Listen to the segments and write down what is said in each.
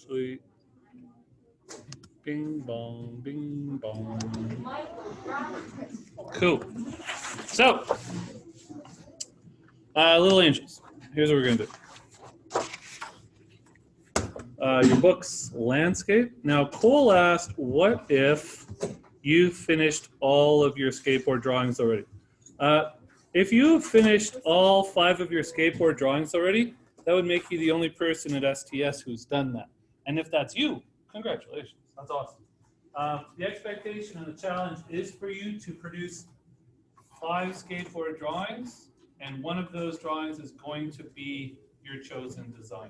Sweet. Bing bong, bing bong. Cool. So, Little Angels. Here's what we're gonna do. Your book's landscape. Now, Cole asked, what if you finished all of your skateboard drawings already? If you have finished all 5 of your skateboard drawings already, that would make you the only person at STS who's done that. And if that's you, congratulations. That's awesome. The expectation and the challenge is for you to produce 5 skateboard drawings, and one of those drawings is going to be your chosen design.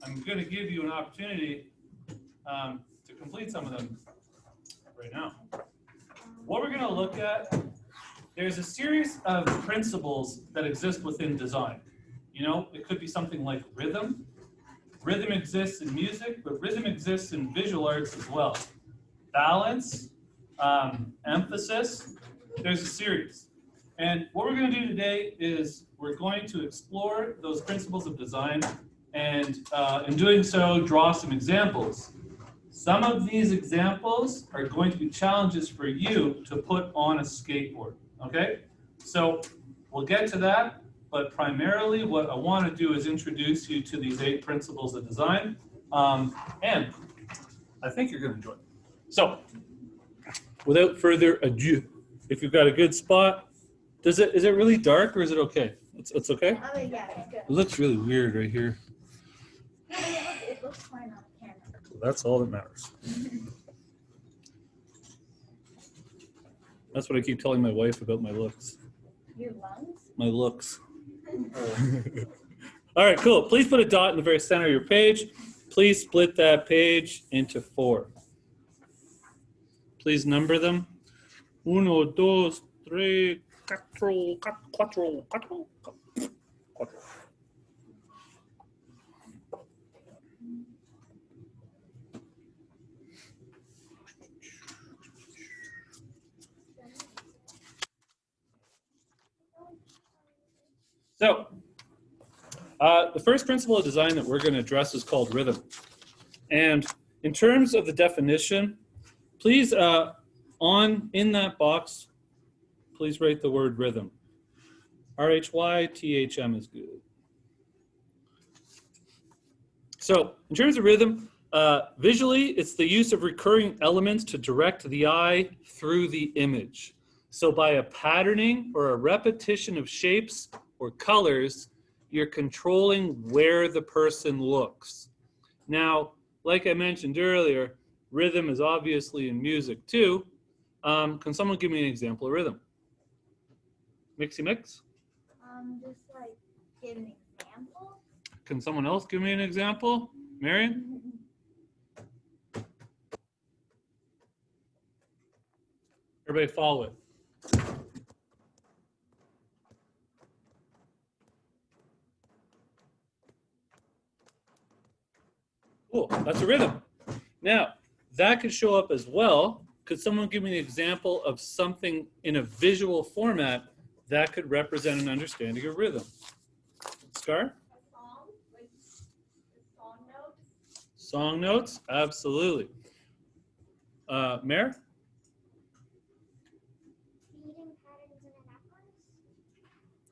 I'm going to give you an opportunity to complete some of them right now. What we're going to look at, there's a series of principles that exist within design. You know, it could be something like rhythm. Rhythm exists in music, but rhythm exists in visual arts as well. Balance, emphasis, there's a series. And what we're going to do today is we're going to explore those principles of design and in doing so, draw some examples. Some of these examples are going to be challenges for you to put on a skateboard, okay? So we'll get to that, but primarily what I want to do is introduce you to these 8 principles of design, and I think you're going to enjoy it. So, without further ado, if you've got a good spot, is it really dark or is it okay? It's okay? Oh, yeah, it's good. It looks really weird right here. No, it looks fine on camera. That's all that matters. That's what I keep telling my wife about my looks. Your lungs? My looks. All right, cool. Please put a dot in the very center of your page. Please split that page into 4. Please number them. 1, 2, 3, 4, 4. So, the first principle of design that we're going to address is called rhythm. And in terms of the definition, please, in that box, please write the word rhythm. RHYTHM is good. So, in terms of rhythm, visually, it's the use of recurring elements to direct the eye through the image. So, by a patterning or a repetition of shapes or colors, you're controlling where the person looks. Now, like I mentioned earlier, rhythm is obviously in music too. Can someone give me an example of rhythm? Mixy mix? Just like give an example. Can someone else give me an example? Marion? Everybody follow it. Cool, that's a rhythm. Now, that could show up as well. Could someone give me an example of something in a visual format that could represent an understanding of rhythm? Scar? A song, like song notes. Song notes? Absolutely. Mare? Beating patterns in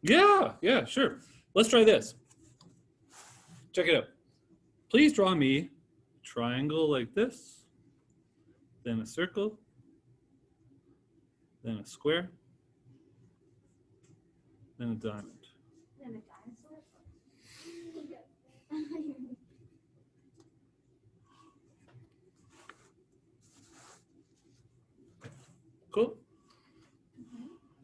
a necklace. Yeah, sure. Let's try this. Check it out. Please draw me a triangle like this, then a circle, then a square, then a diamond. And a dinosaur. Cool.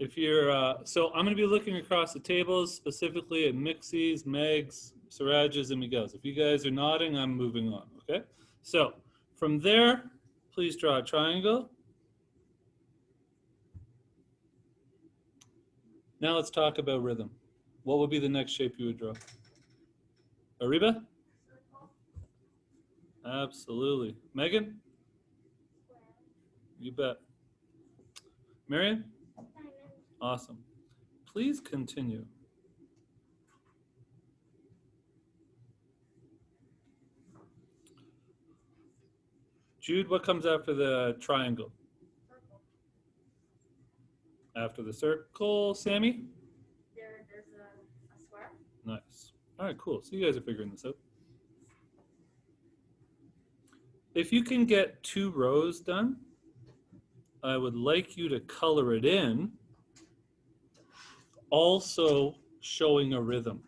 If you're, so I'm going to be looking across the tables, specifically at Mixies, Megs, Sirajas, and Miguels. If you guys are nodding, I'm moving on, okay? So from there, please draw a triangle. Now let's talk about rhythm. What would be the next shape you would draw? Ariba? Absolutely. Megan? You bet. Marion? Awesome. Please continue. Jude, what comes after the triangle? Circle. After the circle, Sammy? There's a square. Nice. All right, cool. So you guys are figuring this out. If you can get 2 rows done, I would like you to color it in, also showing a rhythm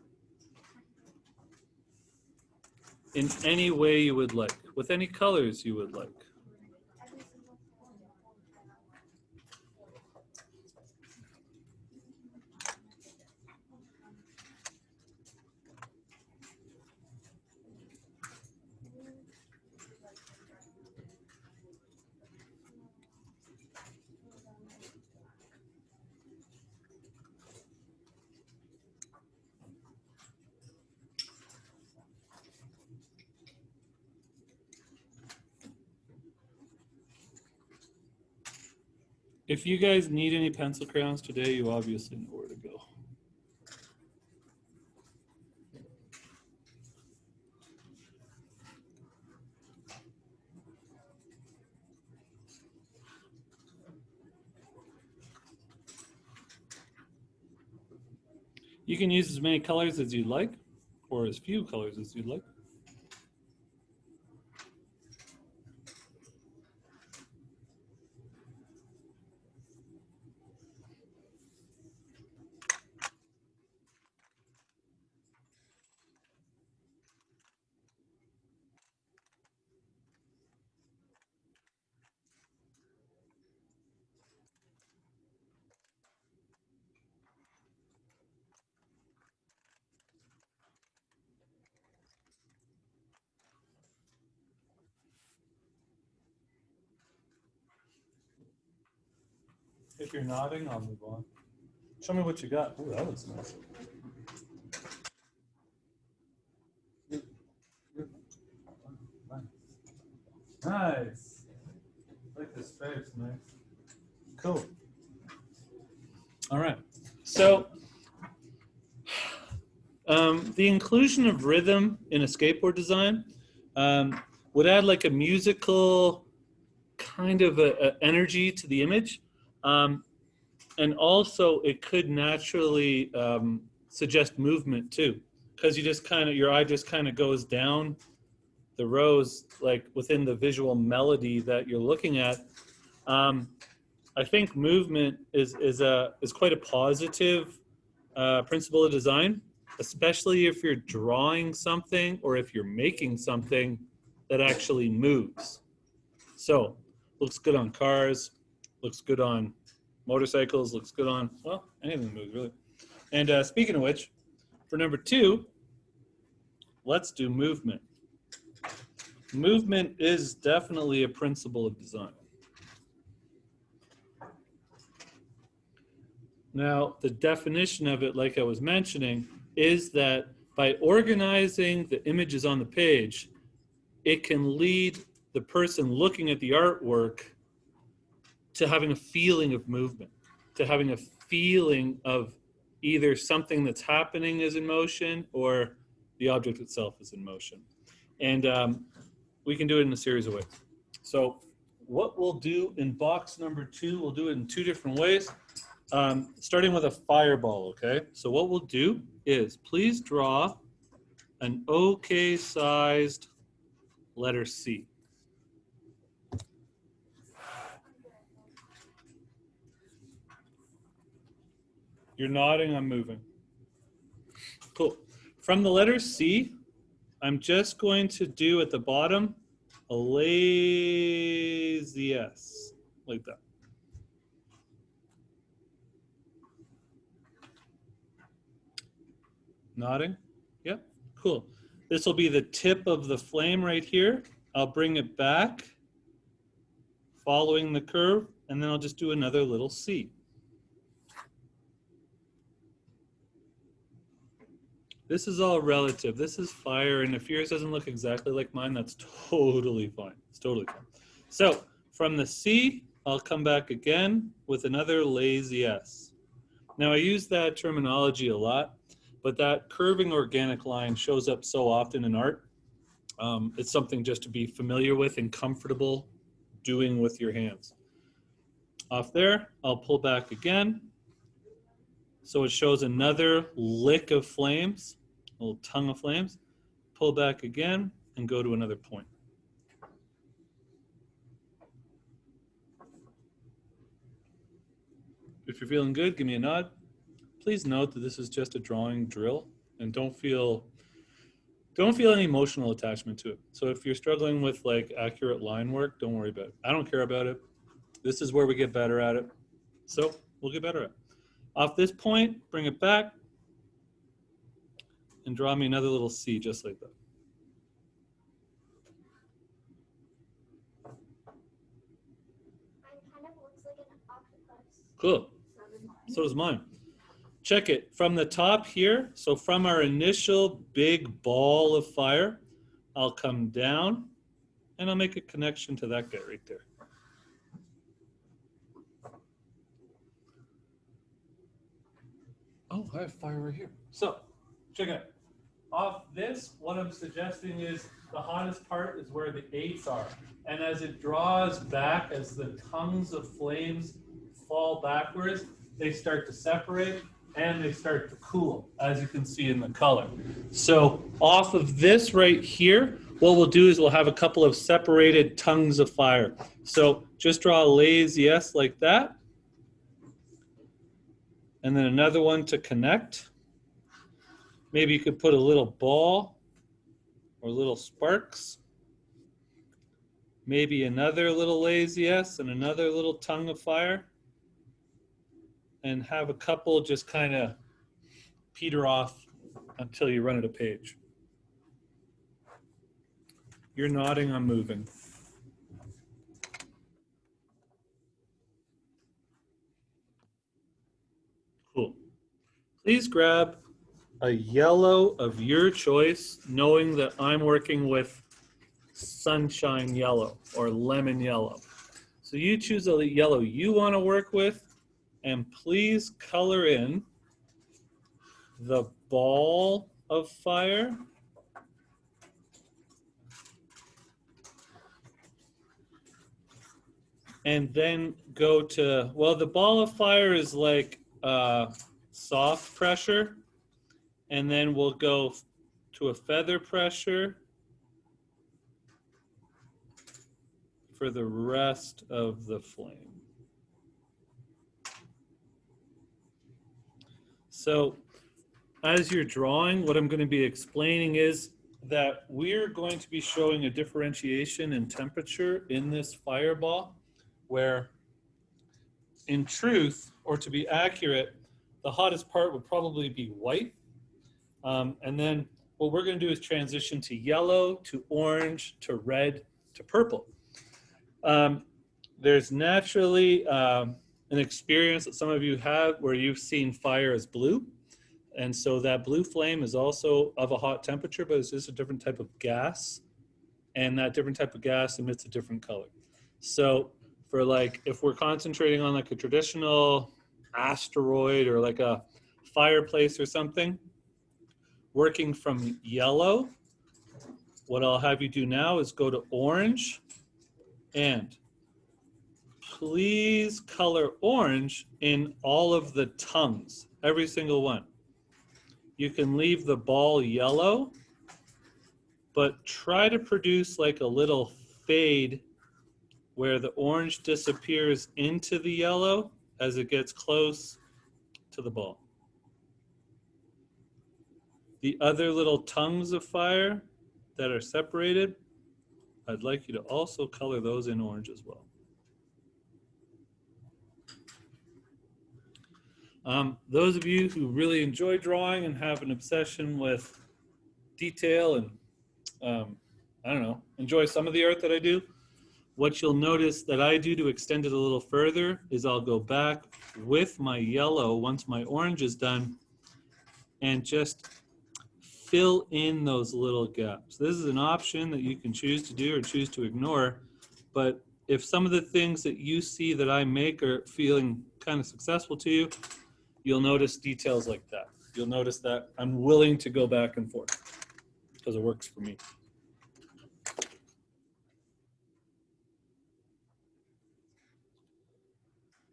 in any way you would like, with any colors you would like. Every single one. If you guys need any pencil crayons today, you obviously know where to go. You can use as many colors as you'd like, or as few colors as you'd like. If you're nodding, I'll move on. Show me what you got. Ooh, that looks nice. Nice. I like this face, nice. Cool. All right. So the inclusion of rhythm in a skateboard design would add like a musical kind of a energy to the image. And also it could naturally suggest movement too, because you just kind of, your eye just kind of goes down the rows like within the visual melody that you're looking at. I think movement is quite a positive principle of design, especially if you're drawing something or if you're making something that actually moves. So looks good on cars, looks good on motorcycles, looks good on, well, anything that moves really. And speaking of which, for number 2, let's do movement. Movement is definitely a principle of design. Now, the definition of it, like I was mentioning, is that by organizing the images on the page, it can lead the person looking at the artwork to having a feeling of movement, to having a feeling of either something that's happening is in motion or the object itself is in motion. And we can do it in a series of ways. So what we'll do in box number 2, we'll do it in 2 different ways, starting with a fireball, okay? So what we'll do is please draw an okay sized letter C. You're nodding, I'm moving. Cool. From the letter C, I'm just going to do at the bottom a lazy S, like that. Nodding? Yep, cool. This will be the tip of the flame right here. I'll bring it back, following the curve, and then I'll just do another little C. This is all relative. This is fire, and if yours doesn't look exactly like mine, that's totally fine. It's totally fine. So from the C, I'll come back again with another lazy S. Now I use that terminology a lot, but that curving organic line shows up so often in art. It's something just to be familiar with and comfortable doing with your hands. Off there, I'll pull back again. So it shows another lick of flames, a little tongue of flames. Pull back again and go to another point. If you're feeling good, give me a nod. Please note that this is just a drawing drill, and don't feel any emotional attachment to it. So if you're struggling with like accurate line work, don't worry about it. I don't care about it. This is where we get better at it. So we'll get better at it. Off this point, bring it back and draw me another little C just like that. Mine kind of looks like an octopus. Cool. So does mine. So does mine. Check it from the top here. So from our initial big ball of fire, I'll come down and I'll make a connection to that guy right there. Oh, I have fire right here. So check it out. Off this, what I'm suggesting is the hottest part is where the 8s are. And as it draws back, as the tongues of flames fall backwards, they start to separate and they start to cool, as you can see in the color. So off of this right here, what we'll do is we'll have a couple of separated tongues of fire. So just draw a lazy S like that. And then another one to connect. Maybe you could put a little ball or little sparks. Maybe another little lazy S and another little tongue of fire. And have a couple just kind of peter off until you run out of page. You're nodding, I'm moving. Cool. Please grab a yellow of your choice, knowing that I'm working with sunshine yellow or lemon yellow. So you choose a yellow you want to work with, and please color in the ball of fire. And then go to, well, the ball of fire is like soft pressure. And then we'll go to a feather pressure for the rest of the flame. So as you're drawing, what I'm going to be explaining is that we're going to be showing a differentiation in temperature in this fireball, where in truth, or to be accurate, the hottest part would probably be white. And then what we're going to do is transition to yellow, to orange, to red, to purple. There's naturally an experience that some of you have where you've seen fire as blue. And so that blue flame is also of a hot temperature, but it's just a different type of gas. And that different type of gas emits a different color. So for like, if we're concentrating on like a traditional asteroid or like a fireplace or something, working from yellow, what I'll have you do now is go to orange, and please color orange in all of the tongues, every single one. You can leave the ball yellow, but try to produce like a little fade where the orange disappears into the yellow as it gets close to the ball. The other little tongues of fire that are separated, I'd like you to also color those in orange as well. Those of you who really enjoy drawing and have an obsession with detail and, I don't know, enjoy some of the art that I do, what you'll notice that I do to extend it a little further is I'll go back with my yellow once my orange is done and just fill in those little gaps. This is an option that you can choose to do or choose to ignore, but if some of the things that you see that I make are feeling kind of successful to you, you'll notice details like that. You'll notice that I'm willing to go back and forth because it works for me.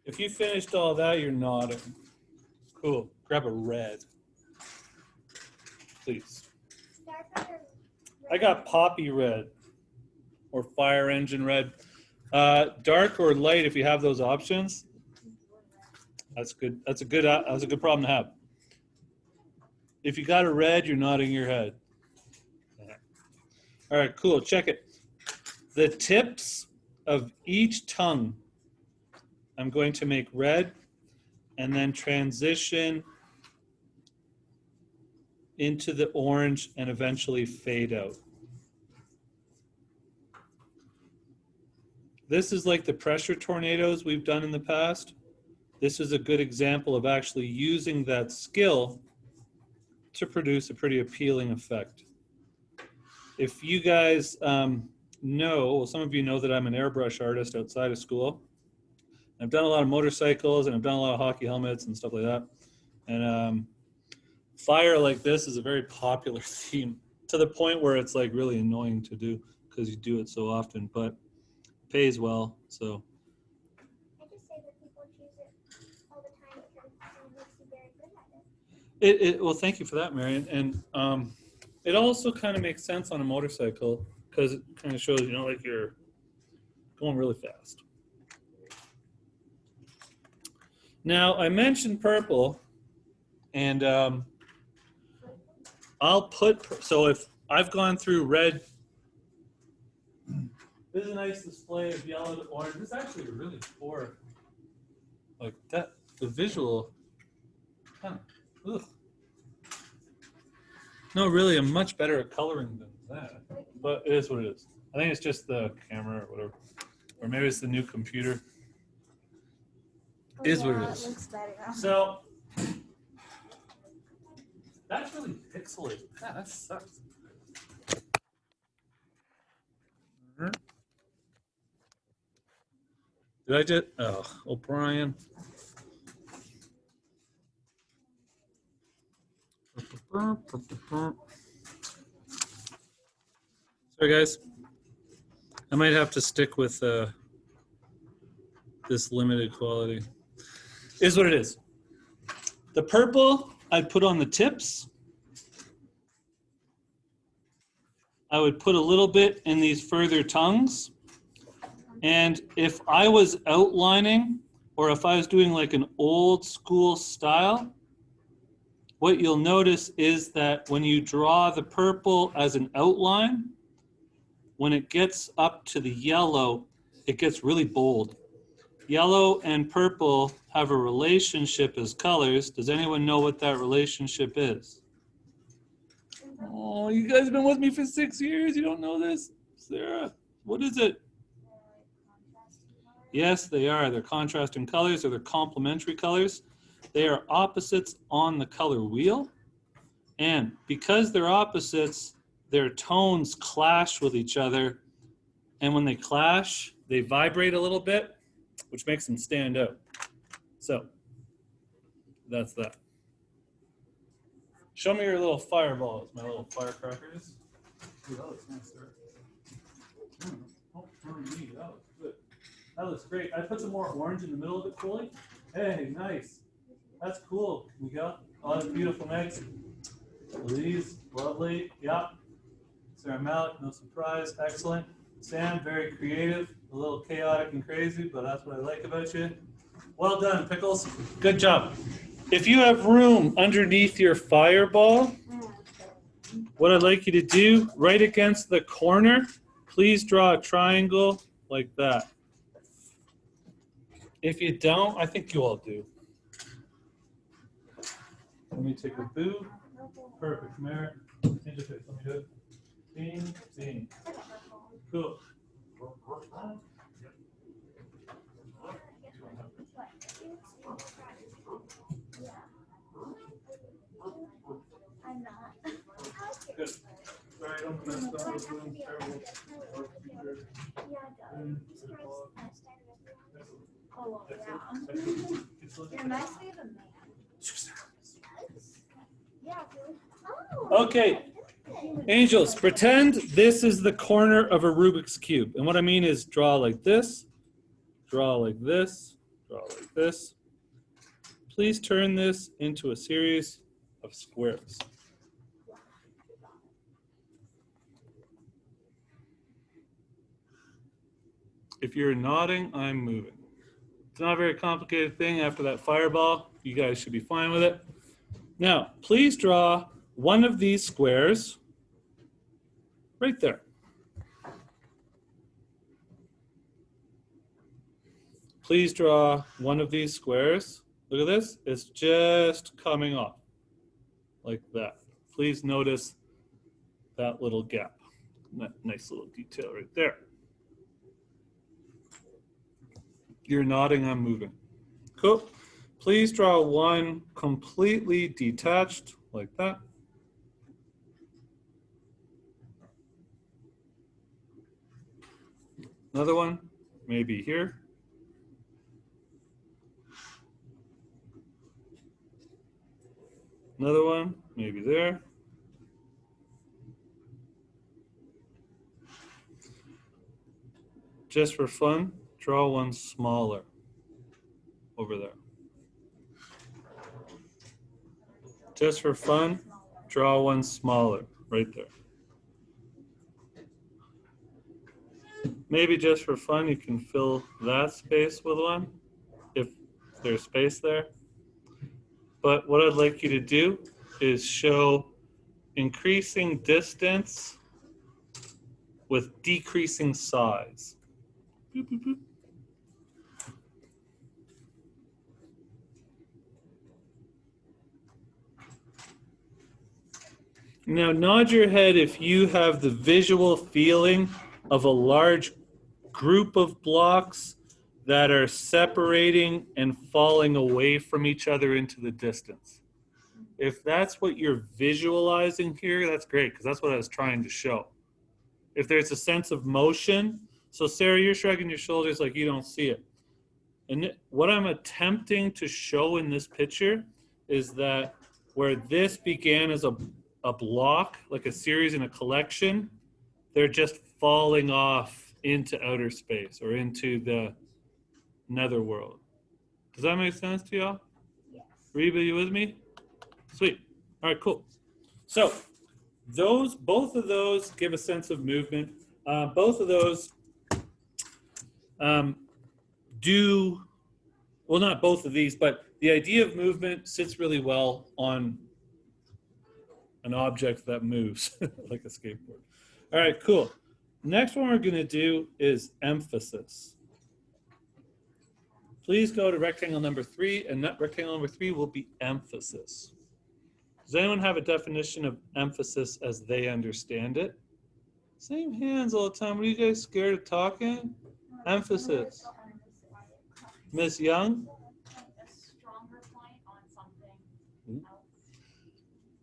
If you finished all that, you're nodding. Cool. Grab a red, please. I got poppy red or fire engine red. Dark or light, if you have those options. That's good. That's a good problem to have. If you got a red, you're nodding your head. All right, cool. Check it. The tips of each tongue, I'm going to make red and then transition into the orange and eventually fade out. This is like the pressure tornadoes we've done in the past. This is a good example of actually using that skill to produce a pretty appealing effect. If you guys know, well, some of you know that I'm an airbrush artist outside of school. I've done a lot of motorcycles and I've done a lot of hockey helmets and stuff like that. And fire like this is a very popular theme to the point where it's like really annoying to do because you do it so often, but it pays well, so. I just say that people choose it all the time because it makes you very good at it. Well, thank you for that, Marion. And it also kind of makes sense on a motorcycle because it kind of shows, you know, like you're going really fast. Now, I mentioned purple, and I'll put, so if I've gone through red, this is a nice display of yellow to orange. This is actually really poor, like that, the visual, kind of, ugh. No, really, a much better at coloring than that, but it is what it is. I think it's just the camera or whatever, or maybe it's the new computer. Is what it is. It looks better now. So that's really pixelated. Yeah, that sucks. Did I just? Oh, O'Brien. Sorry, guys. I might have to stick with this limited quality. Is what it is. The purple I'd put on the tips. I would put a little bit in these further tongues. And if I was outlining, or if I was doing like an old school style, what you'll notice is that when you draw the purple as an outline, when it gets up to the yellow, it gets really bold. Yellow and purple have a relationship as colors. Does anyone know what that relationship is? Oh, you guys have been with me for 6 years. You don't know this? Sarah, what is it? Yes, they are. They're contrasting colors or they're complementary colors. They are opposites on the color wheel. And because they're opposites, their tones clash with each other. And when they clash, they vibrate a little bit, which makes them stand out. So that's that. Show me your little fireballs, my little firecrackers. Ooh, that looks nice, sir. Oh, for me, that looks good. That looks great. I put some more orange in the middle of it, Cooley. Hey, nice. That's cool, Miguel. Oh, that's beautiful, Megs. Louise, lovely. Yeah. Sarah Malik, no surprise. Excellent. Sam, very creative. A little chaotic and crazy, but that's what I like about you. Well done, Pickles. Good job. If you have room underneath your fireball, what I'd like you to do, right against the corner, please draw a triangle like that. If you don't, I think you all do. Let me take a boo. Perfect. Come here. Interface. Let me do it. Bing, bing. Cool. I'm not. Good. Sorry, don't mess up with room. Oh, yeah. It reminds me of a man. Yeah. Oh. Okay. Angels, pretend this is the corner of a Rubik's Cube. And what I mean is draw like this, Draw like this. Please turn this into a series of squares. If you're nodding, I'm moving. It's not a very complicated thing. After that fireball, you guys should be fine with it. Now, please draw one of these squares right there. Please draw one of these squares. Look at this. It's just coming off like that. Please notice that little gap. That nice little detail right there. You're nodding, I'm moving. Cool. Please draw one completely detached like that. Another one, maybe here. Another one, maybe there. Just for fun, draw one smaller over there. Just for fun, draw one smaller right there. Maybe just for fun, you can fill that space with one if there's space there. But what I'd like you to do is show increasing distance with decreasing size. Boop, boop, boop. Now nod your head if you have the visual feeling of a large group of blocks that are separating and falling away from each other into the distance. If that's what you're visualizing here, that's great, because that's what I was trying to show. If there's a sense of motion, so Sarah, you're shrugging your shoulders like you don't see it. And what I'm attempting to show in this picture is that where this began as a block, like a series in a collection, they're just falling off into outer space or into the netherworld. Does that make sense to y'all? Yes. Reba, you with me? Sweet. All right, cool. So both of those give a sense of movement. Both of those do, well, not both of these, but the idea of movement sits really well on an object that moves like a skateboard. All right, cool. Next one we're going to do is emphasis. Please go to rectangle number 3, and that rectangle number 3 will be emphasis. Does anyone have a definition of emphasis as they understand it? Same hands all the time. Are you guys scared of talking? Emphasis. Miss Young? A stronger point on something else.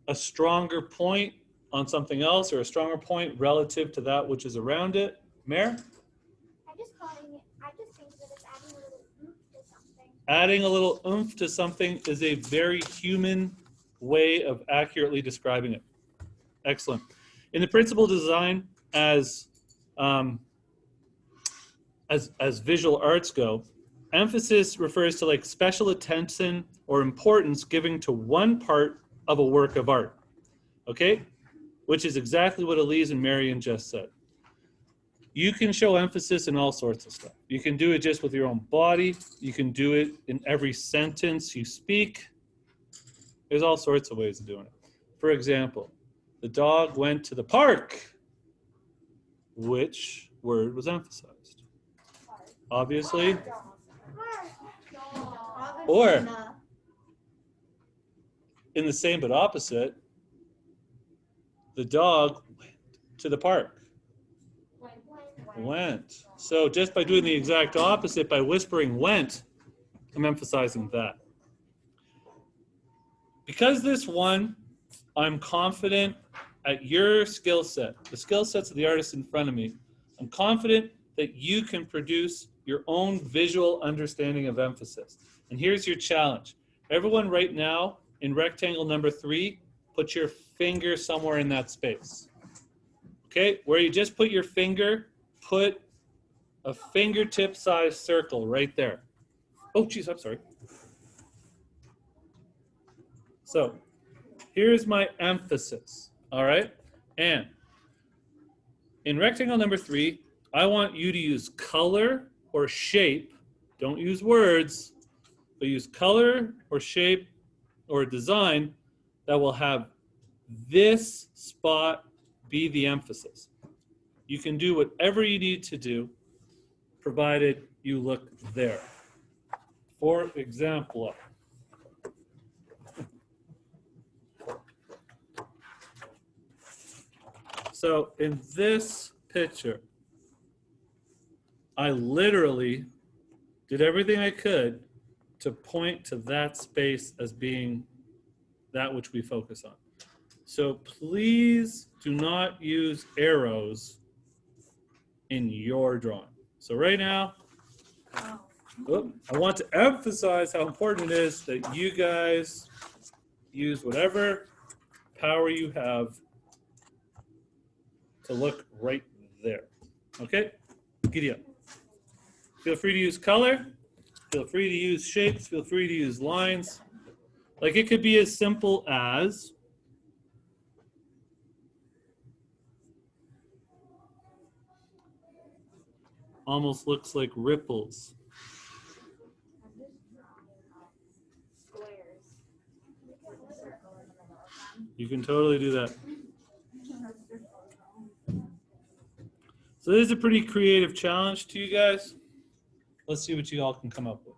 A stronger point on something else, or a stronger point relative to that which is around it. Mare? I just think that it's adding a little oomph to something. Adding a little oomph to something is a very human way of accurately describing it. Excellent. In the principal design, as visual arts go, emphasis refers to like special attention or importance given to one part of a work of art. Okay? Which is exactly what Elise and Marion just said. You can show emphasis in all sorts of stuff. You can do it just with your own body. You can do it in every sentence you speak. There's all sorts of ways of doing it. For example, the dog went to the park. Which word was emphasized? Obviously. Or, in the same but opposite, the dog went to the park. Went. So just by doing the exact opposite, by whispering went, I'm emphasizing that. Because this one, I'm confident at your skill set, the skill sets of the artists in front of me, I'm confident that you can produce your own visual understanding of emphasis. And here's your challenge. Everyone right now in rectangle number 3, put your finger somewhere in that space. Okay, where you just put your finger, put a fingertip-sized circle right there. Oh, geez, I'm sorry. So here's my emphasis, all right? And in rectangle number 3, I want you to use color or shape. Don't use words, but use color or shape or design that will have this spot be the emphasis. You can do whatever you need to do, provided you look there. For example, so in this picture, I literally did everything I could to point to that space as being that which we focus on. So please do not use arrows in your drawing. So right now, I want to emphasize how important it is that you guys use whatever power you have to look right there. Okay? Giddy up. Feel free to use color. Feel free to use shapes. Feel free to use lines. Like it could be as simple as almost looks like ripples. You can totally do that. So this is a pretty creative challenge to you guys. Let's see what you all can come up with.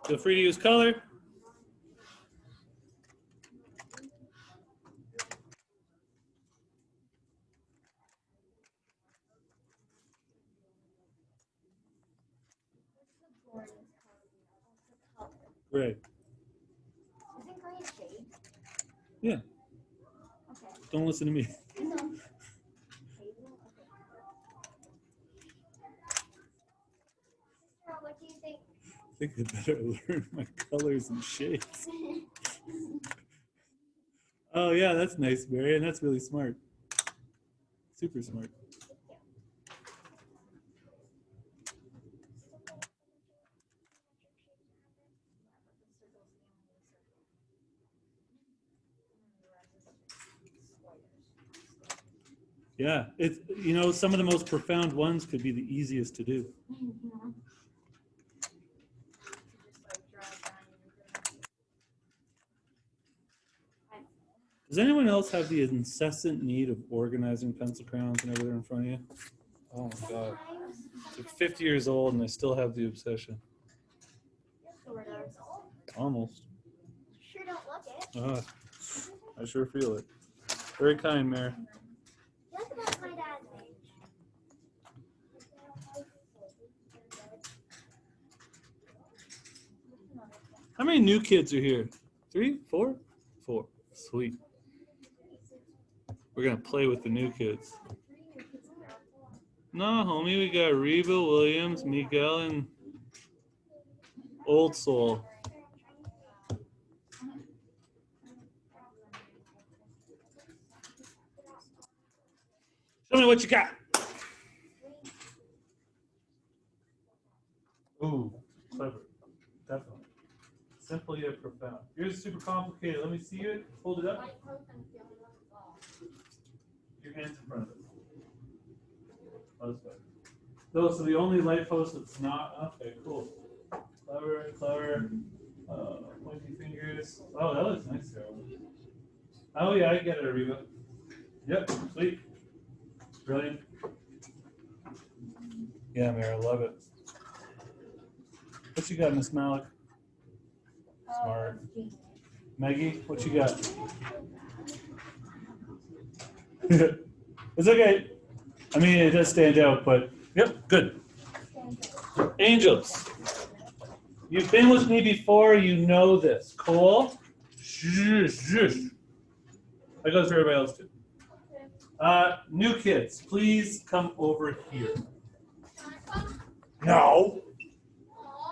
Feel free to use color. Great. Isn't green a shade? Yeah. Okay. Don't listen to me. No. What do you think? I think I better learn my colors and shapes. Oh yeah, that's nice, Marian. That's really smart. Super smart. Yeah, it's, you know, some of the most profound ones could be the easiest to do. Does anyone else have the incessant need of organizing pencil crayons and everything in front of you? Oh my God. I'm 50 years old and I still have the obsession. Sort of. Almost. Sure don't look it. I sure feel it. Very kind, Mary. That's about my dad's age. How many new kids are here? 3, 4? 4. Sweet. We're going to play with the new kids. No, homie, we got Reba, Williams, Miguel, and Old Soul. Show me what you got. Ooh, clever. Definitely. Simple yet profound. Yours is super complicated. Let me see it. Hold it up. Your hands in front of it. Oh, that's better. No, so the only light post that's not, okay, cool. Clever, clever. Pointy fingers. Oh, that looks nice, Sarah. Oh, yeah, I get it, Ariva. Yep, sweet. Brilliant. Yeah, Mary, I love it. What you got, Miss Malik? Smart. Maggie, what you got? It's okay. I mean, it does stand out, but yep, good. Angels. You've been with me before, you know this. Cool? That goes for everybody else too. New kids, please come over here. No.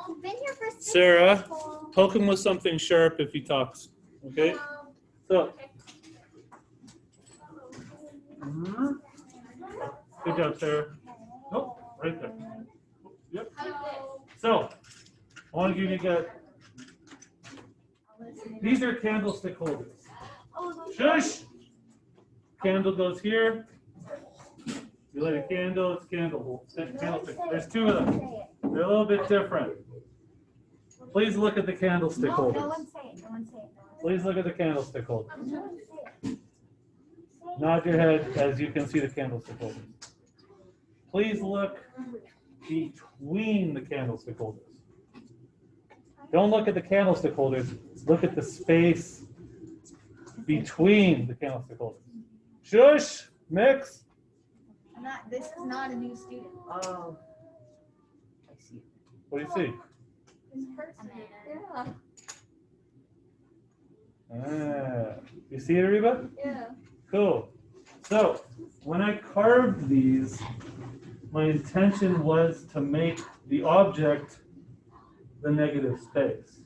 You've been here for 6 Sarah, people. poke him with something sharp if he talks. Okay? So, good job, Sarah. Nope, right there. Yep. So, I want to give you guys, these are candlestick holders. Shush! Candle goes here. You light a candle, it's candlestick. There's two of them. They're a little bit different. Please look at the candlestick No holders. one say it. No one say it. Please look at the candlestick holders. No one say it. Nod your head as you can see the candlestick holders. Please look between the candlestick holders. Don't look at the candlestick holders. Look at the space between the candlestick holders. Shush! Mix! This is not a new student. Oh. I see. What do you see? This person. Yeah. You see it, Reba? Yeah. Cool. So, when I carved these, my intention was to make the object the negative space.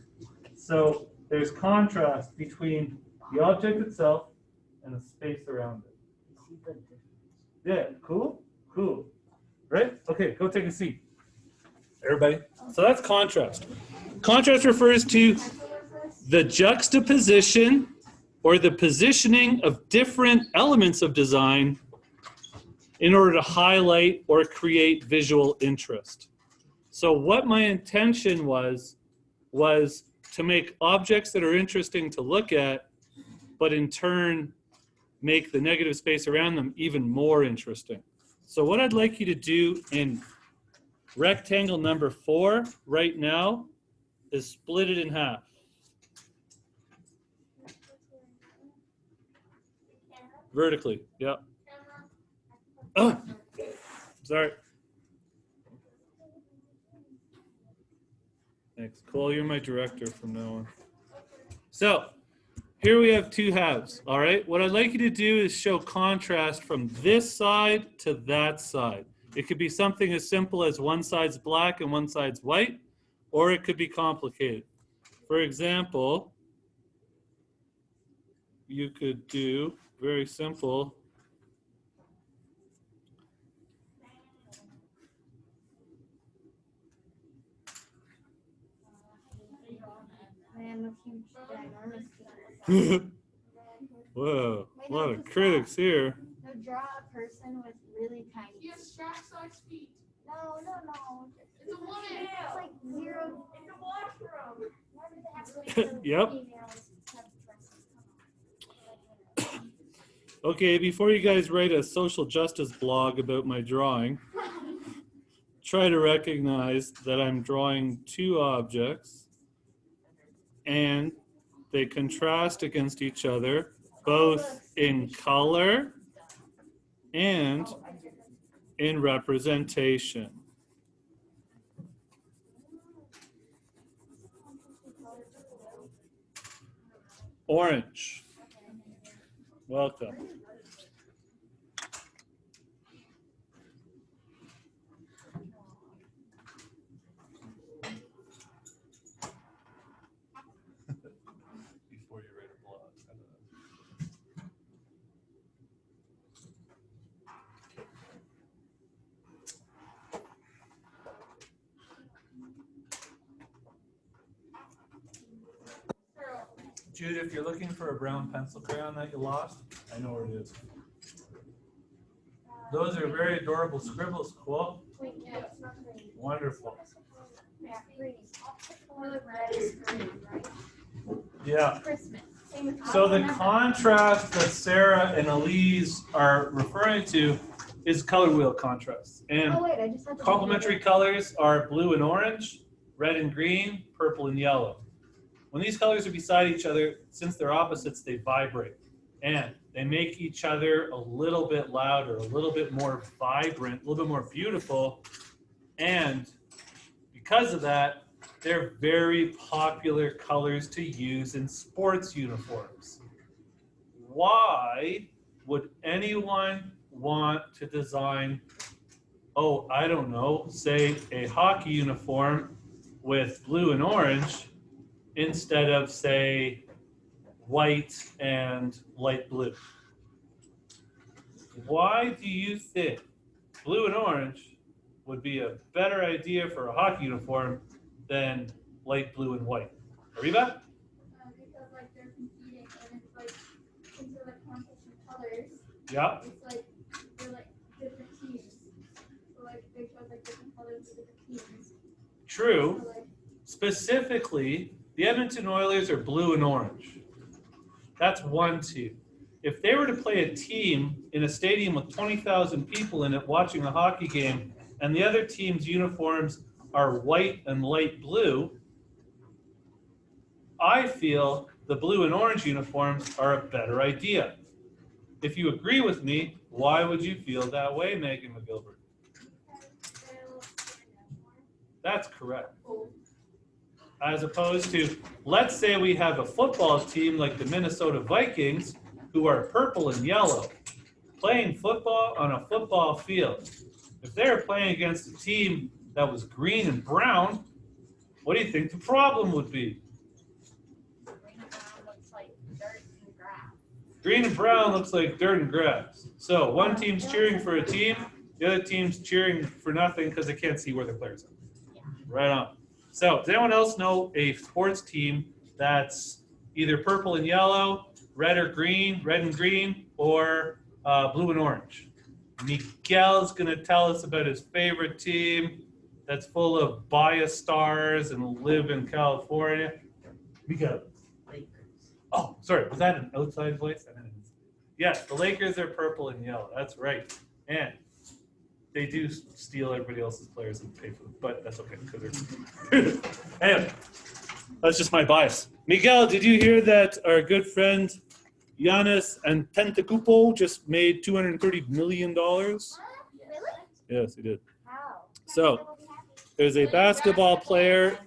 So, there's contrast between the object itself and the space around it. Yeah, cool? Cool. Right? Okay, go take a seat. Everybody. So that's contrast. Contrast refers to the juxtaposition or the positioning of different elements of design in order to highlight or create visual interest. So what my intention was to make objects that are interesting to look at, but in turn make the negative space around them even more interesting. So what I'd like you to do in rectangle number 4 right now is split it in half. Vertically, yep. Oh, sorry. Thanks. Cole, you're my director from now on. So, here we have two halves, all right? What I'd like you to do is show contrast from this side to that side. It could be something as simple as one side's black and one side's white, or it could be complicated. For example, you could do very simple. Man, a huge, ginormous. Whoa, a lot of critics here. No, draw a person with really tiny. You have shack-sized feet. No. It's a woman. It's like 0. It's a washroom. Yep. Okay, before you guys write a social justice blog about my drawing, try to recognize that I'm drawing two objects and they contrast against each other, both in color and in representation. Orange. Welcome. Before you write a blog. Jude, if you're looking for a brown pencil crayon that you lost, I know where it is. Those are very adorable scribbles. Cool. Wonderful. Yeah. So the contrast that Sarah and Elise are referring to is color wheel contrast. And complementary colors are blue and orange, red and green, purple and yellow. When these colors are beside each other, since they're opposites, they vibrate. And they make each other a little bit louder, a little bit more vibrant, a little bit more beautiful. And because of that, they're very popular colors to use in sports uniforms. Why would anyone want to design, oh, I don't know, say a hockey uniform with blue and orange instead of, say, white and light blue? Why do you think blue and orange would be a better idea for a hockey uniform than light blue, and white? Ariba? Because like they're competing and it's like since they're like competition colors, Yeah. it's like they're like different teams. So like they chose like different colors for different teams. True. So like Specifically, the Edmonton Oilers are blue and orange. That's one team. If they were to play a team in a stadium with 20,000 people in it watching a hockey game, and the other team's uniforms are white and light blue, I feel the blue and orange uniforms are a better idea. If you agree with me, why would you feel that way, Megan McGilbert? they'll stand out more. That's correct. Oh. As opposed to, let's say we have a football team like the Minnesota Vikings, who are purple and yellow, playing football on a football field. If they're playing against a team that was green and brown, what do you think the problem would be? Green and brown looks like dirt and grass. Green and brown looks like dirt and grass. So one team's cheering for a team, the other team's cheering for nothing because they can't see where their players are. Right on. So does anyone else know a sports team that's either purple and yellow, red or green, red and green, or blue and orange? Miguel's going to tell us about his favorite team that's full of bias stars and live in California. Miguel. Lakers. Oh, sorry. Was that an outside voice? Yes, the Lakers are purple and yellow. That's right. And they do steal everybody else's players and pay for them, but that's okay because they're. Anyway, that's just my bias. Miguel, did you hear that our good friend Giannis Antetokounmpo just made $230 million? Really? Yes, he did. How? So there's a basketball player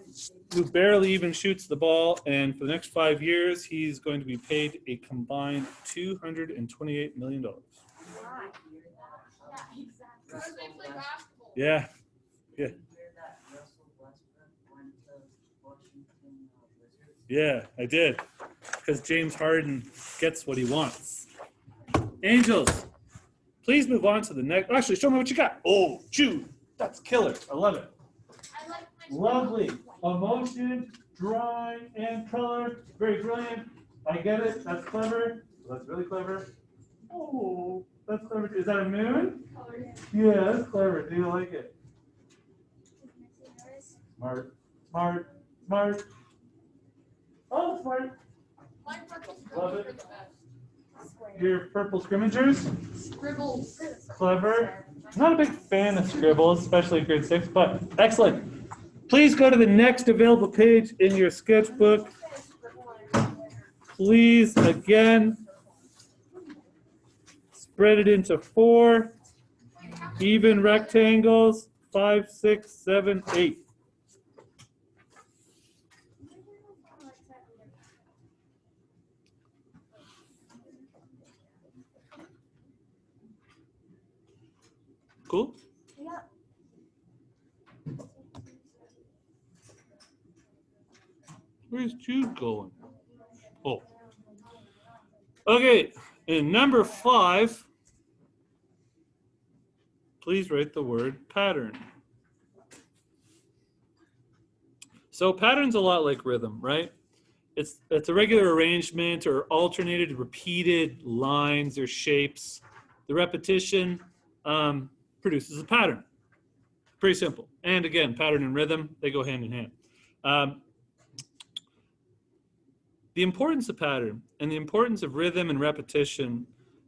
who barely even shoots the ball, and for the next 5 years, he's going to be paid a combined $228 million. Yeah, exactly. Yeah. Did you hear that Russell Westbrook went to Washington Wizards? Yeah, I did. Because James Harden gets what he wants. Angels, please move on to the next. Actually, show me what you got. Oh, Jude. That's killer. I love it. I like my Lovely. Emotion, drawing, and color. Very brilliant. I get it. That's clever. That's really clever. Oh, that's clever. Is that a moon? colors. Yeah, that's clever. Do you like it? Smart. Smart. Smart. Oh, smart. My purple Love scribbles it. are the best. Your purple scrimmagers. Scribbles. Clever. Not a big fan of scribbles, especially grade 6, but excellent. Please go to the next available page in your sketchbook. Please, again, spread it into 4 even rectangles, 5, 6, 7, 8. Cool? Yep. Where's Jude going? Oh. Okay, in number 5, please write the word pattern. So pattern's a lot like rhythm, right? It's a regular arrangement or alternated, repeated lines or shapes. The repetition produces a pattern. Pretty simple. And again, pattern and rhythm, they go hand in hand. The importance of pattern and the importance of rhythm and repetition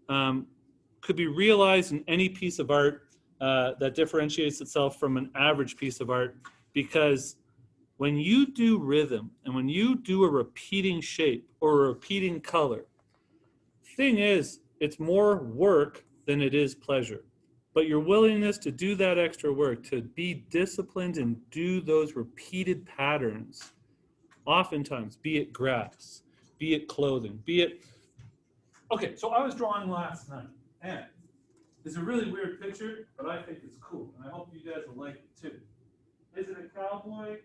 could be realized in any piece of art that differentiates itself from an average piece of art, because when you do rhythm and when you do a repeating shape or a repeating color, thing is, it's more work than it is pleasure. But your willingness to do that extra work, to be disciplined and do those repeated patterns, oftentimes, be it grass, be it clothing, be it... Okay, so I was drawing last night, and it's a really weird picture, but I think it's cool, and I hope you guys will like it too. Is it a cowboy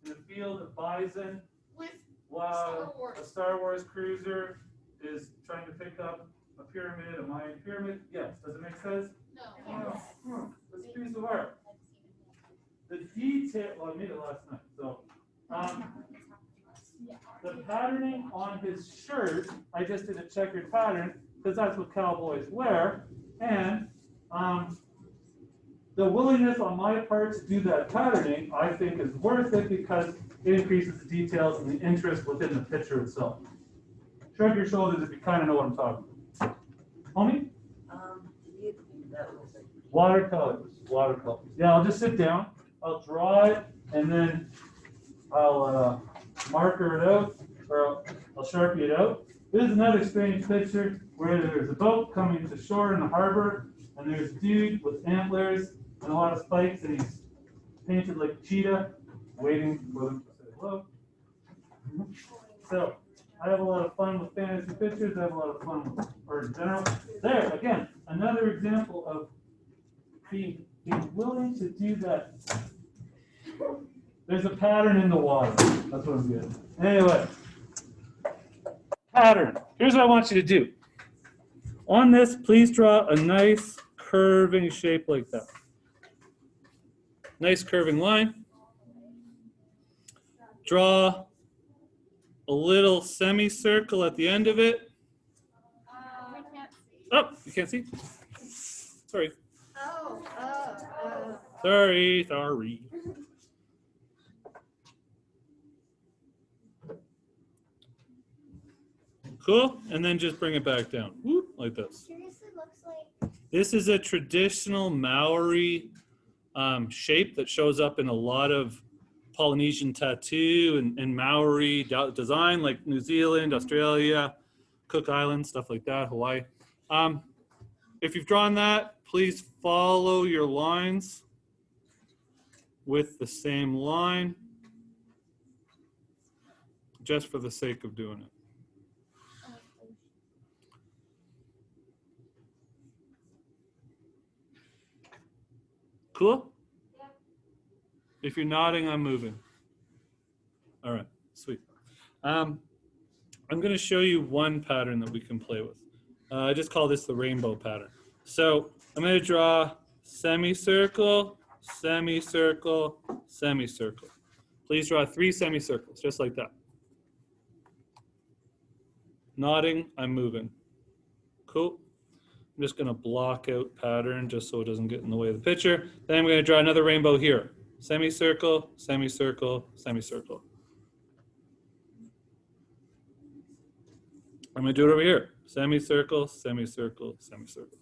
in a field of bison With while Star Wars. a Star Wars cruiser is trying to pick up a pyramid, a Mayan pyramid? Yes. Does it make sense? No. It's a piece of art. The detail, well, I made it last night, so The patterning on his shirt, I just did a checkered pattern because that's what cowboys wear. And the willingness on my part to do that patterning, I think, is worth it because it increases the details and the interest within the picture itself. Shrug your shoulders if you kind of know what I'm talking about. Homie? That was it. Watercolors. Watercolors. Yeah, I'll just sit down. I'll draw it, and then I'll marker it out, or I'll Sharpie it out. This is another strange picture where there's a boat coming to shore in the harbor, and there's a dude with antlers and a lot of spikes, and he's painted like a cheetah, waiting for them to say hello. So, I have a lot of fun with fantasy pictures. I have a lot of fun with art in general. There, again, another example of being willing to do that. There's a pattern in the water. That's what I'm getting. Anyway, pattern. Here's what I want you to do. On this, please draw a nice curving shape like that. Nice curving line. Draw a little semicircle at the end of it. We can't see. Oh, you can't see? Sorry. Oh. Sorry. Cool, and then just bring it back down, whoop, like this. Seriously looks like. This is a traditional Maori shape that shows up in a lot of Polynesian tattoo and Maori design, like New Zealand, Australia, Cook Islands, stuff like that, Hawaii. If you've drawn that, please follow your lines with the same line, just for the sake of doing it. Cool? If you're nodding, I'm moving. All right, sweet. I'm going to show you one pattern that we can play with. I just call this the rainbow pattern. So I'm going to draw semicircle, semicircle, semicircle. Please draw 3 semicircles, just like that. Nodding, I'm moving. Cool. I'm just going to block out pattern just so it doesn't get in the way of the picture. Then I'm going to draw another rainbow here. Semicircle, semicircle, semicircle. I'm going to do it over here. Semicircle, semicircle, semicircle.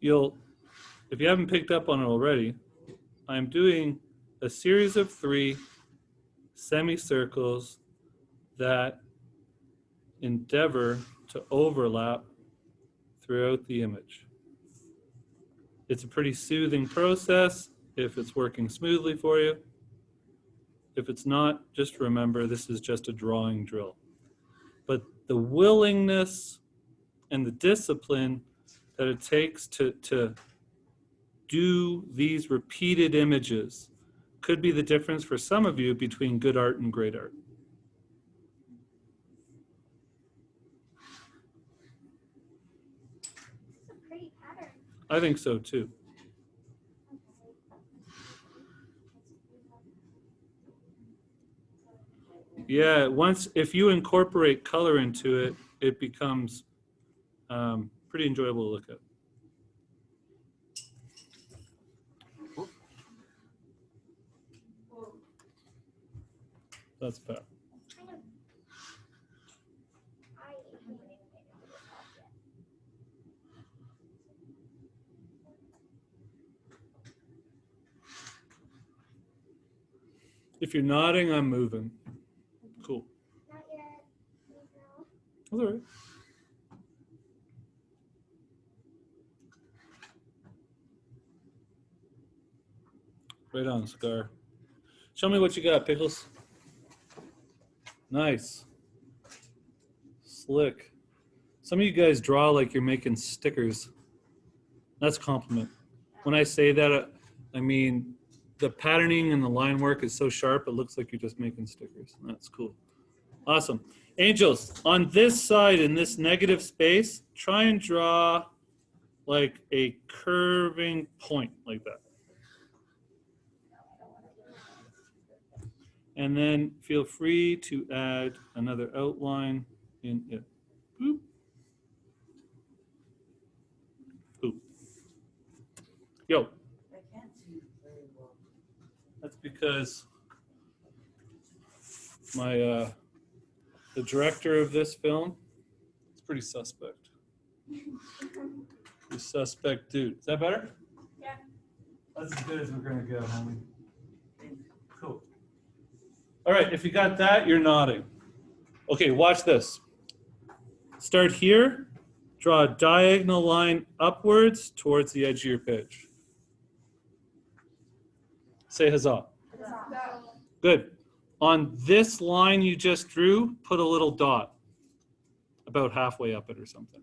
If you haven't picked up on it already, I'm doing a series of 3 semicircles that endeavor to overlap throughout the image. It's a pretty soothing process if it's working smoothly for you. If it's not, just remember this is just a drawing drill. But the willingness and the discipline that it takes to do these repeated images could be the difference for some of you between good art and great art. This is a pretty pattern. I think so too. Yeah, if you incorporate color into it, it becomes pretty enjoyable to look at. That's fair. It's kind of. I haven't even made it to the top yet. If you're nodding, I'm moving. Cool. Not yet. No. That's all right. Right on, Scar. Show me what you got, Pickles. Nice. Slick. Some of you guys draw like you're making stickers. That's a compliment. When I say that, I mean the patterning and the line work is so sharp, it looks like you're just making stickers. That's cool. Awesome. Angels, on this side, in this negative space, try and draw like a curving point like that. And then feel free to add another outline in it. Boop. Boop. Yo, I can't see very well. that's because my the director of this film is pretty suspect. Pretty suspect dude. Is that better? Yeah. That's as good as we're gonna go, homie. Cool. All right, if you got that, you're nodding. Okay, watch this. Start here, draw a diagonal line upwards towards the edge of your page. Say huzzah. Good. On this line you just drew, put a little dot about halfway up it or something.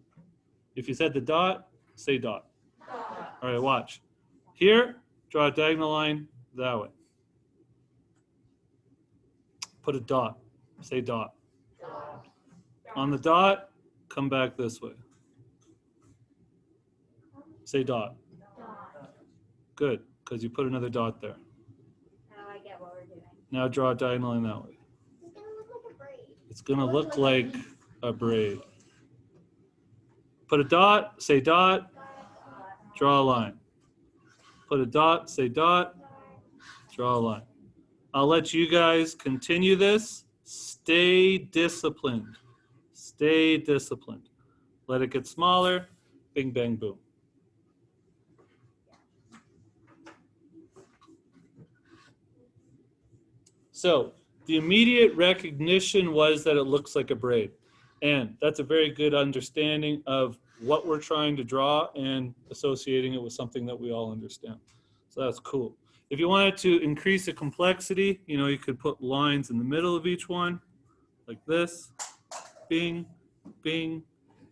If you said the dot, say dot. All right, watch. Here, draw a diagonal line that way. Put a dot. Say dot. On the dot, come back this way. Say dot. Good, because you put another dot there. Now I get what we're doing. Now draw a diagonal line that way. It's gonna look like a braid. It's gonna look like a braid. Put a dot, say dot, draw a line. Put a dot, say dot, draw a line. I'll let you guys continue this. Stay disciplined. Stay disciplined. Let it get smaller. Bing, bang, boom. So the immediate recognition was that it looks like a braid. And that's a very good understanding of what we're trying to draw and associating it with something that we all understand. So that's cool. If you wanted to increase the complexity, you could put lines in the middle of each one, like this. Bing, bing,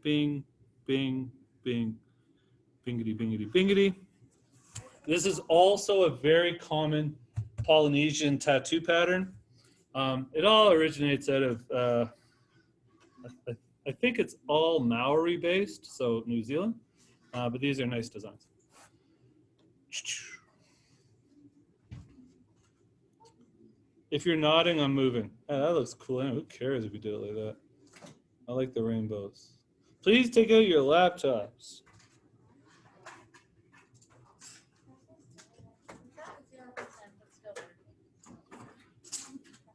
bing, bing, bing, bingity, bingity, bingity. This is also a very common Polynesian tattoo pattern. It all originates out of, I think it's all Maori based, so New Zealand, but these are nice designs. If you're nodding, I'm moving. Oh, that looks cool. Who cares if you did it like that? I like the rainbows. Please take out your laptops.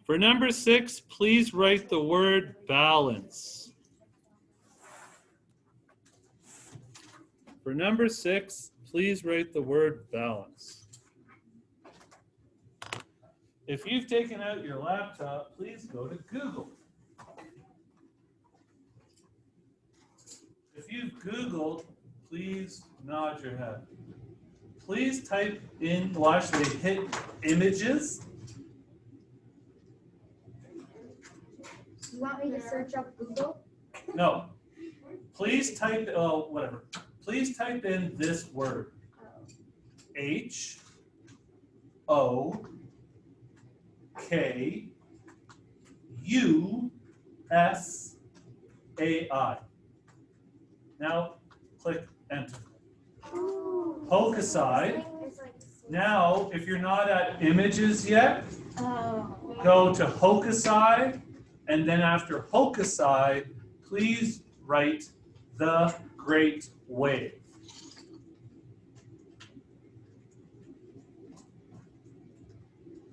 For number 6, please write the word balance. For number 6, please write the word balance. If you've taken out your laptop, please go to Google. If you've Googled, please nod your head. Please type in, well, actually hit images. You want me to search up Google? No. Please type, whatever. Please type in this word. HOKUSAI. Now click enter. Hokusai. Now, if you're not at images yet, go to Hokusai, and then after Hokusai, please write the Great Wave.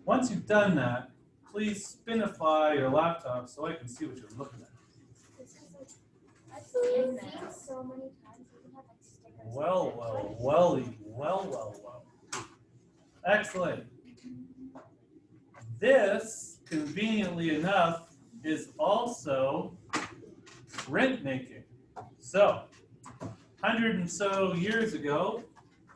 Once you've done that, please spinify your laptop so I can see what you're looking at. I've seen so many times. We can have like stickers. Well. Excellent. This, conveniently enough, is also printmaking. So, 100 and so years ago,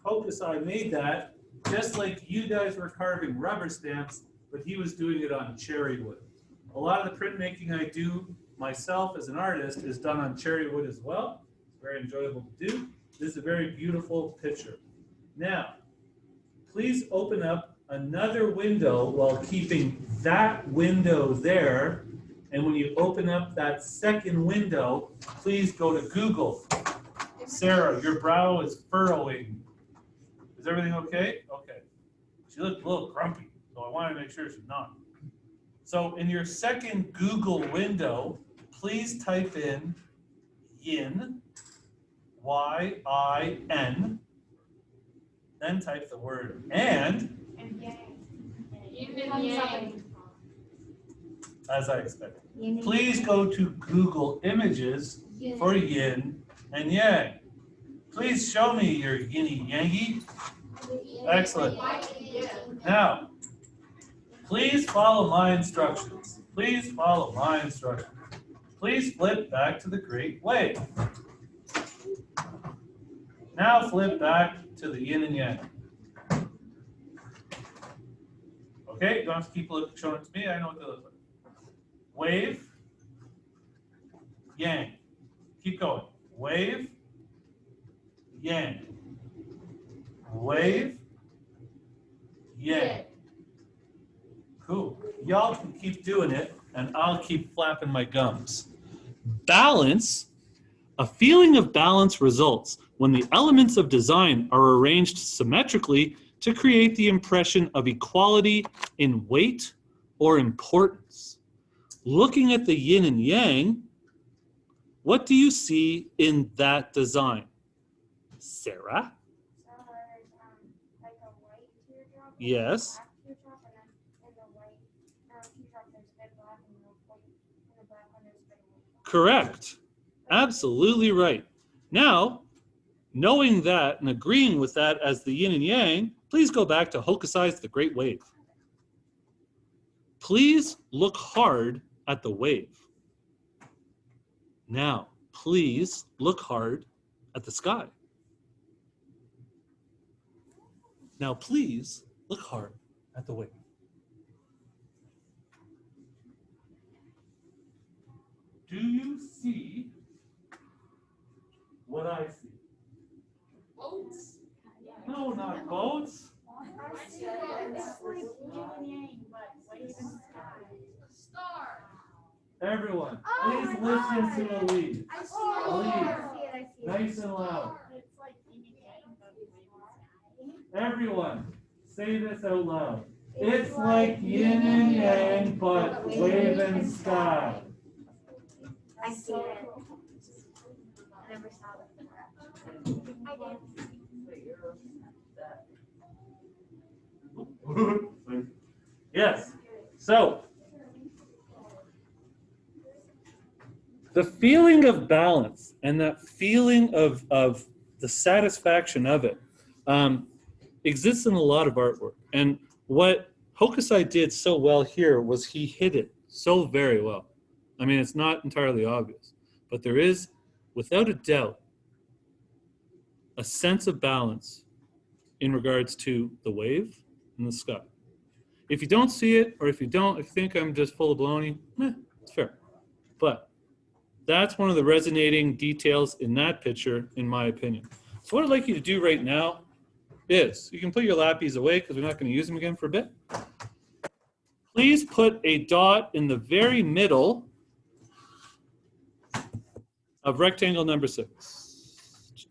Hokusai made that just like you guys were carving rubber stamps, but he was doing it on cherry wood. A lot of the printmaking I do myself as an artist is done on cherry wood as well. It's very enjoyable to do. This is a very beautiful picture. Now, please open up another window while keeping that window there. And when you open up that second window, please go to Google. Sarah, your brow is furrowing. Is everything okay? Okay. She looked a little grumpy, so I wanted to make sure she's not. So in your second Google window, please type in yin, Y-I-N, then type the word and, as I expected. Please go to Google Images for yin and yang. Please show me your yinny yangy. Excellent. Now, please follow my instructions. Please follow my instructions. Please flip back to the great wave. Now flip back to the yin and yang. Okay, you don't have to keep showing it to me. I know what they look like. Wave, yang. Keep going. Wave, yang. Wave, yang. Cool. Y'all can keep doing it, and I'll keep flapping my gums. Balance. A feeling of balance results when the elements of design are arranged symmetrically to create the impression of equality in weight or importance. Looking at the yin and yang, what do you see in that design? Sarah? So there's like a white teardrop. Yes. Black teardrop, and then in the white teardrop there's a bit black, and the black one there's a bit white. Correct. Absolutely right. Now, knowing that and agreeing with that as the yin and yang, please go back to Hokusai's The Great Wave. Please look hard at the wave. Now, please look hard at the sky. Now, please look hard at the wave. Do you see what I see? Boats. No, not boats. I see It's like yin and yang, but wave and sky. Star. Everyone, Oh please my listen God. to Elise. I see Please. it. I see it. Nice and loud. It's like yin and yang, but wave and sky. Everyone, say this out loud. It's like yin and yang, but wave and sky. I see it. I never saw it before. I did. But you're that. Yes. So, the feeling of balance and that feeling of the satisfaction of it exists in a lot of artwork. And what Hokusai did so well here was he hit it so very well. I mean, it's not entirely obvious, but there is, without a doubt, a sense of balance in regards to the wave and the sky. If you don't see it, or if you think I'm just full of baloney, it's fair. But that's one of the resonating details in that picture, in my opinion. So what I'd like you to do right now is, you can put your lappies away because we're not going to use them again for a bit. Please put a dot in the very middle of rectangle number 6.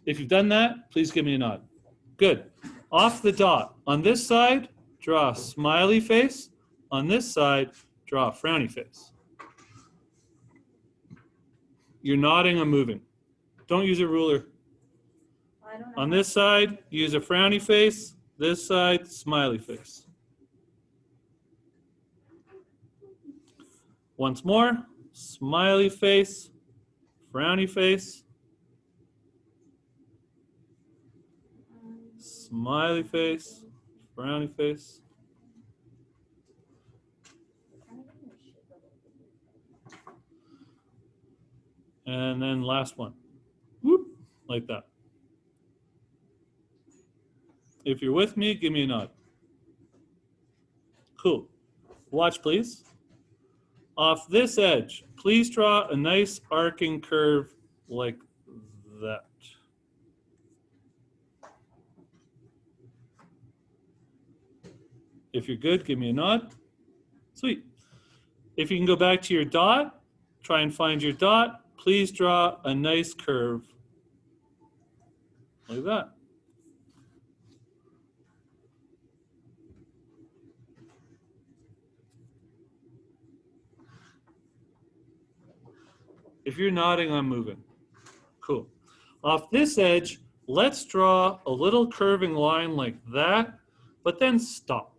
If you've done that, please give me a nod. Good. Off the dot. On this side, draw a smiley face. On this side, draw a frowny face. You're nodding, I'm moving. Don't use a ruler. On this side, use a frowny face. This side, smiley face. Once more, smiley face, frowny face, smiley face, frowny face. And then last one. Whoop, like that. If you're with me, give me a nod. Cool. Watch, please. Off this edge, please draw a nice arcing curve like that. If you're good, give me a nod. Sweet. If you can go back to your dot, try and find your dot. Please draw a nice curve like that. If you're nodding, I'm moving. Cool. Off this edge, let's draw a little curving line like that, but then stop.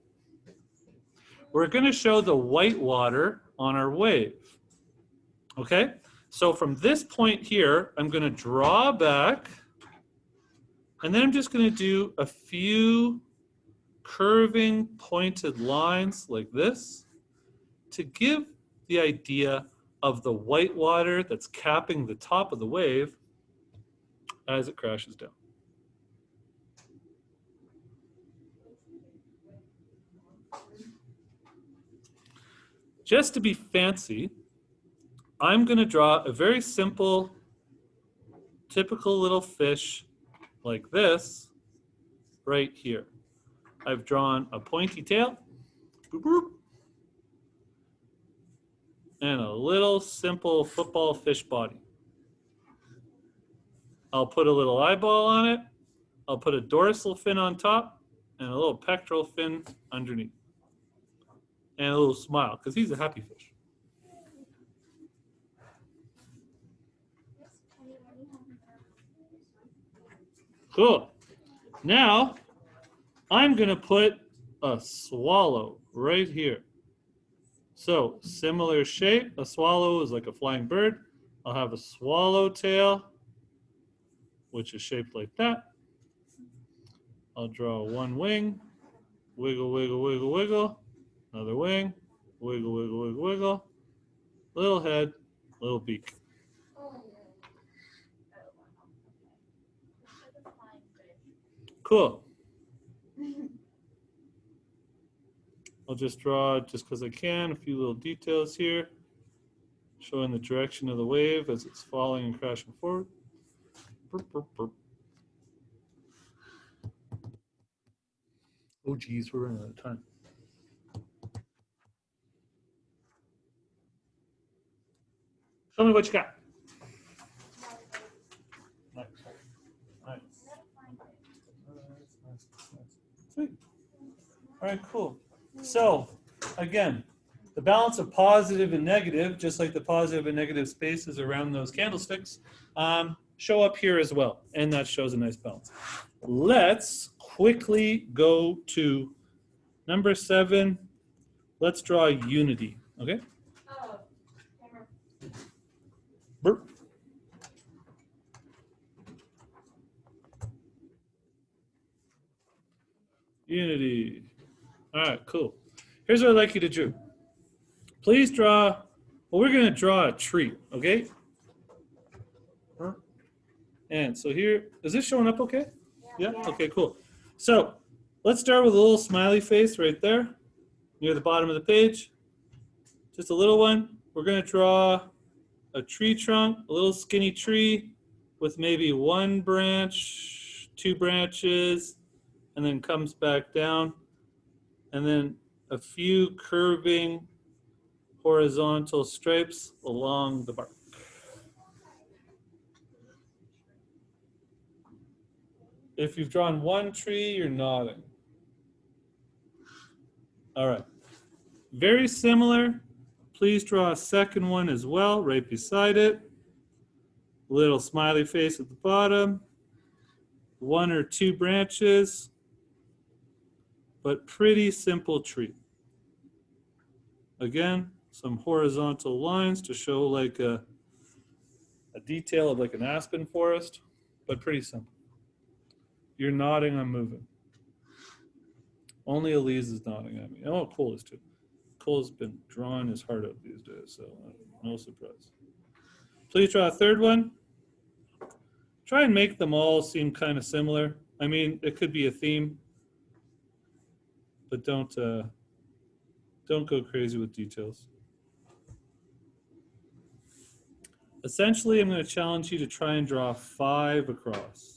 We're going to show the white water on our wave. Okay? So from this point here, I'm going to draw back, and then I'm just going to do a few curving pointed lines like this to give the idea of the white water that's capping the top of the wave as it crashes down. Just to be fancy, I'm going to draw a very simple, typical little fish like this right here. I've drawn a pointy tail, boop, boop, and a little simple football fish body. I'll put a little eyeball on it. I'll put a dorsal fin on top and a little pectoral fin underneath. And a little smile, because he's a happy fish. Cool. Now, I'm going to put a swallow right here. So, similar shape. A swallow is like a flying bird. I'll have a swallowtail, which is shaped like that. I'll draw one wing. Wiggle, wiggle, wiggle, wiggle. Another wing. Wiggle, wiggle, wiggle, wiggle. Little head, little beak. Cool. I'll just draw, just because I can, a few little details here, showing the direction of the wave as it's falling and crashing forward. Burp, burp, burp. Oh, geez, we're running out of time. Show me what you got. Nice. Nice. Sweet. All right, cool. So, again, the balance of positive and negative, just like the positive and negative spaces around those candlesticks, show up here as well. And that shows a nice balance. Let's quickly go to number 7. Let's draw unity, okay? Burp. Unity. All right, cool. Here's what I'd like you to do. Please draw, well, we're going to draw a tree, okay? And so here, is this showing up okay? Yeah? Okay, cool. So let's start with a little smiley face right there near the bottom of the page. Just a little one. We're going to draw a tree trunk, a little skinny tree with maybe one branch, 2 branches, and then comes back down. And then a few curving horizontal stripes along the bark. If you've drawn one tree, you're nodding. All right. Very similar. Please draw a second one as well, right beside it. Little smiley face at the bottom. 1 or 2 branches, but pretty simple tree. Again, some horizontal lines to show like a detail of like an aspen forest, but pretty simple. You're nodding, I'm moving. Only Elise is nodding at me. Oh, Cole is too. Cole's been drawing his heart out these days, so no surprise. Please draw a third one. Try and make them all seem kind of similar. I mean, it could be a theme, but don't go crazy with details. Essentially, I'm going to challenge you to try and draw 5 across.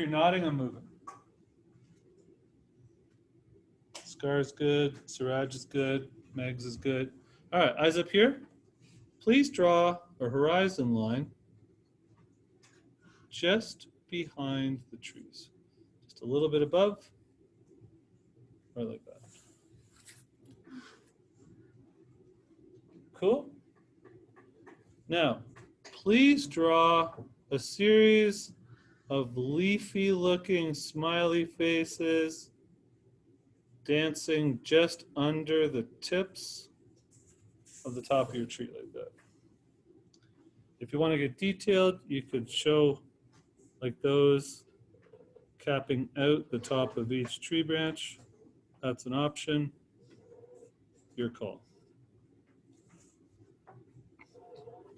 you're nodding, I'm moving. Scar's good. Siraj is good. Megs is good. All right, eyes up here. Please draw a horizon line just behind the trees. Just a little bit above, right like that. Cool. Now, please draw a series of leafy looking smiley faces dancing just under the tips of the top of your tree like that. If you want to get detailed, you could show like those capping out the top of each tree branch. That's an option. Your call.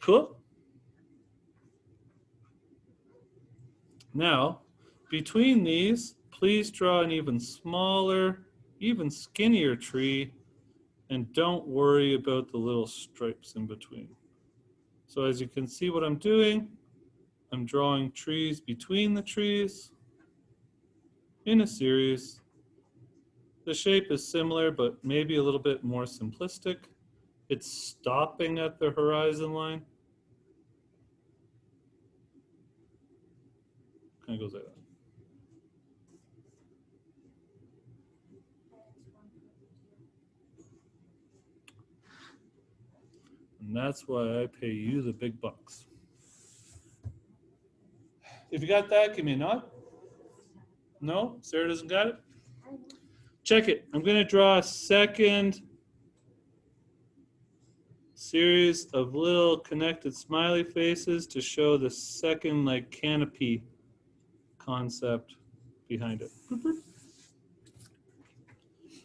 Cool. Now, between these, please draw an even smaller, even skinnier tree, and don't worry about the little stripes in between. So as you can see what I'm doing, I'm drawing trees between the trees in a series. The shape is similar, but maybe a little bit more simplistic. It's stopping at the horizon line. Kind of goes like that. And that's why I pay you the big bucks. If you got that, give me a nod. No? Sarah doesn't got it? Check it. I'm going to draw a second series of little connected smiley faces to show the second like canopy concept behind it.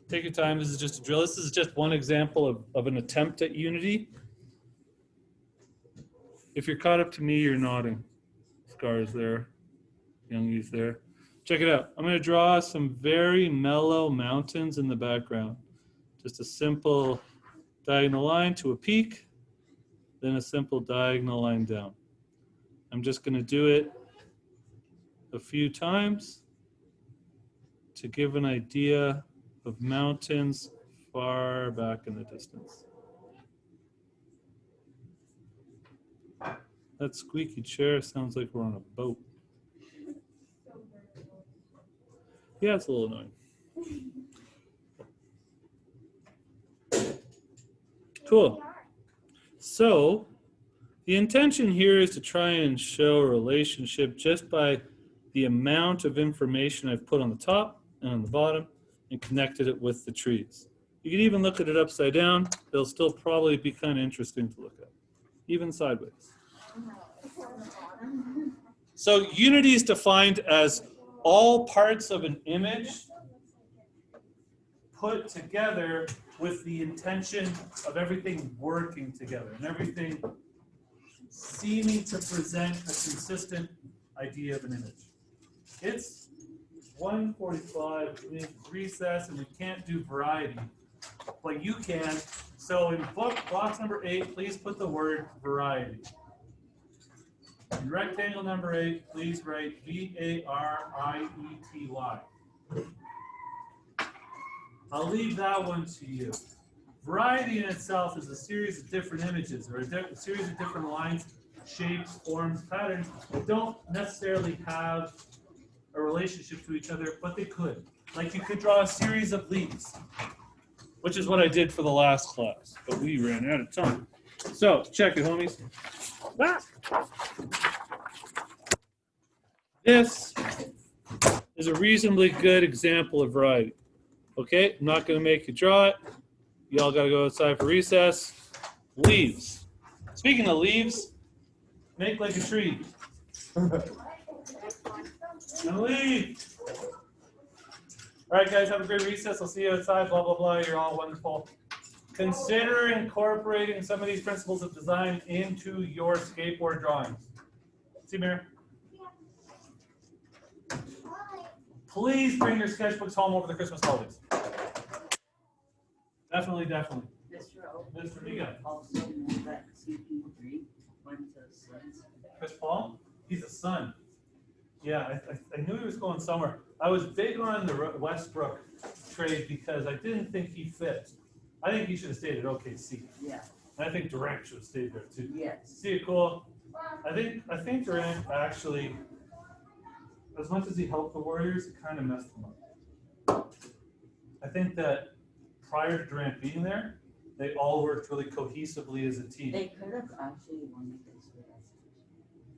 Take your time. This is just a drill. This is just one example of an attempt at unity. If you're caught up to me, you're nodding. Scar's there. Youngie's there. Check it out. I'm going to draw some very mellow mountains in the background. Just a simple diagonal line to a peak, then a simple diagonal line down. I'm just going to do it a few times to give an idea of mountains far back in the distance. That squeaky chair sounds like we're on a boat. Yeah, it's a little annoying. Cool. So the intention here is to try and show a relationship just by the amount of information I've put on the top and on the bottom and connected it with the trees. You can even look at it upside down. It'll still probably be kind of interesting to look at, even sideways. So unity is defined as all parts of an image put together with the intention of everything working together and everything seeming to present a consistent idea of an image. It's 1:45, we need recess, and we can't do variety, but you can. So in box number 8, please put the word variety. In rectangle number 8, please write VARIETY. I'll leave that one to you. Variety in itself is a series of different images or a series of different lines, shapes, forms, patterns that don't necessarily have a relationship to each other, but they could. Like you could draw a series of leaves, which is what I did for the last class, but we ran out of time. So check it, homies. This is a reasonably good example of variety. Okay, I'm not going to make you draw it. Y'all got to go outside for recess. Leaves. Speaking of leaves, make like a tree. And leave. All right, guys, have a great recess. I'll see you outside. Blah, blah, blah. You're all wonderful. Consider incorporating some of these principles of design into your skateboard drawings. See, Mary? Please bring your sketchbooks home over the Christmas holidays. Definitely, definitely. Mr. Miga. Also, that CP3 went to Sons. Chris Paul? He's a son. Yeah, I knew he was going somewhere. I was big on the Westbrook trade because I didn't think he fit. I think he should have stayed at OKC. Yeah, And I think Durant should have stayed there too. yes. See it cool? I think Durant actually, as much as he helped the Warriors, it kind of messed them up. I think that prior to Durant being there, they all worked really cohesively as a team. They could have actually won this with us.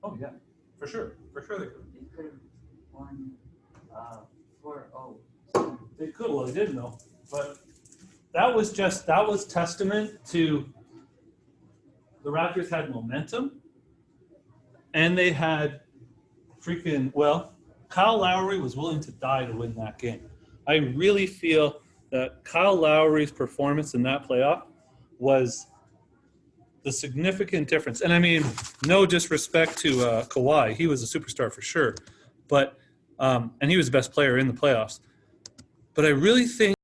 Oh yeah, for sure they could. They could have won 4-0. They could. Well, they didn't though. But that was testament to the Raptors had momentum, and they had Kyle Lowry was willing to die to win that game. I really feel that Kyle Lowry's performance in that playoff was the significant difference. And I mean, no disrespect to Kawhi, he was a superstar for sure, but and he was the best player in the playoffs. But I really think